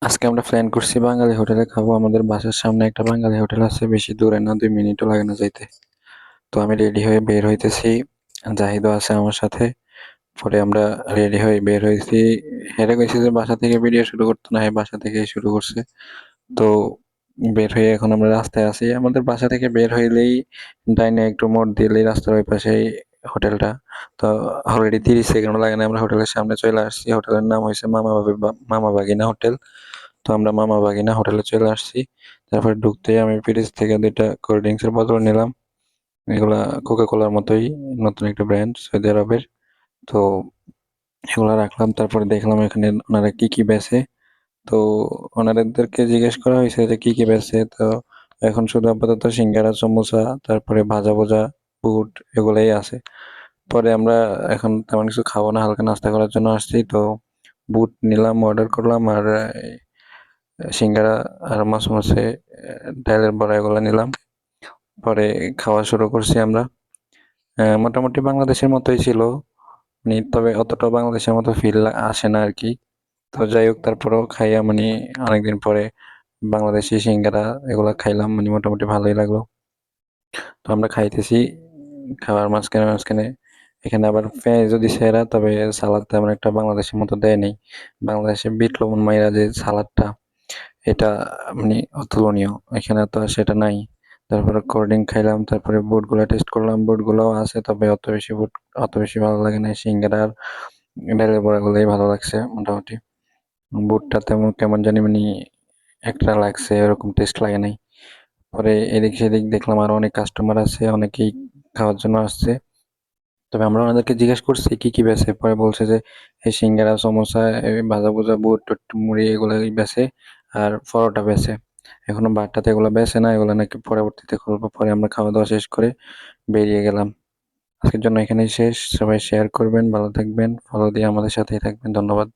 আজকে আমরা প্ল্যান করছি বাঙালি হোটেলে খাবো। আমাদের বাসার সামনে একটা বাঙালি হোটেল আছে, বেশি দূরে না, 2 মিনিটও লাগে না যাইতে। তো আমি রেডি হয়ে বের হইতেছি, জাহিদও আছে আমার সাথে। পরে আমরা রেডি হয়ে বের হয়েছি। হেরে গেছি যে বাসা থেকে ভিডিও শুরু করতো না, বাসা থেকেই শুরু করছে। তো বের হয়ে এখন আমরা রাস্তায় আছি। আমাদের বাসা থেকে বের হইলেই ডাইনে একটু মোড় দিলেই রাস্তার ওই পাশেই হোটেলটা। তো অলরেডি 30 সেকেন্ড লাগে না, আমরা হোটেলের সামনে চলে আসছি। হোটেলের নাম হয়েছে মামা বাগিনা হোটেল। তো আমরা মামা বাগিনা হোটেলে চলে আসছি। তারপরে ঢুকতেই আমি ফ্রিজ থেকে 2টা কোল্ড ড্রিঙ্কসের বোতল নিলাম। এগুলা কোকা কোলার মতোই, নতুন একটা ব্র্যান্ড সৌদি আরবের। তো এগুলা রাখলাম। তারপরে দেখলাম এখানে ওনারা কি কি বেচে। তো ওনাদেরকে জিজ্ঞেস করা হয়েছে যে কি কি বেচে। তো এখন শুধু আপাতত সিঙ্গারা, সমোসা, তারপরে ভাজা ভুজা, বুট এগুলাই আছে। পরে আমরা এখন তেমন কিছু খাবো না, হালকা নাস্তা করার জন্য আসছি। তো বুট নিলাম, অর্ডার করলাম, আর সিঙ্গারা আর মচমচে ডালের বড়া এগুলো নিলাম। পরে খাওয়া শুরু করছি আমরা। মোটামুটি বাংলাদেশের মতোই ছিল, মানে তবে অতটা বাংলাদেশের মতো ফিল আসে না আর কি। তো যাই হোক, তারপরেও খাইয়া মানে অনেকদিন পরে বাংলাদেশি সিঙ্গারা এগুলা খাইলাম, মানে মোটামুটি ভালোই লাগলো। তো আমরা খাইতেছি, খাওয়ার মাঝখানে মাঝখানে এখানে আবার পেঁয়াজও দিছে এরা, তবে সালাদ তেমন একটা বাংলাদেশের মতো দেয় নাই। বাংলাদেশে বিট লবণ মাইরা যে সালাদটা, এটা মানে অতুলনীয়, এখানে তো আর সেটা নাই। তারপরে কোল্ড ড্রিঙ্ক খাইলাম, তারপরে বুটগুলো টেস্ট করলাম, বুটগুলোও আছে, তবে অত বেশি ভালো লাগে না। সিঙ্গারা আর ডালের বড়াগুলোই ভালো লাগছে মোটামুটি। বুটটা তেমন কেমন জানি মানে একটা লাগছে, এরকম টেস্ট লাগে নাই। পরে এদিক সেদিক দেখলাম আরো অনেক কাস্টমার আছে, অনেকেই খাওয়ার জন্য আসছে। তবে আমরা ওনাদেরকে জিজ্ঞেস করছি কি কি বেচে। পরে বলছে যে এই সিঙ্গারা, সমোসা, এই ভাজা ভুজা, বুট টুট, মুড়ি এগুলোই বেচে, আর পরোটা বেচে। এখনো বারটাতে এগুলো বেচে না, এগুলো নাকি পরবর্তীতে খুলবো। পরে আমরা খাওয়া দাওয়া শেষ করে বেরিয়ে গেলাম। আজকের জন্য এখানেই শেষ। সবাই শেয়ার করবেন, ভালো থাকবেন, ফলো দিয়ে আমাদের সাথেই থাকবেন। ধন্যবাদ।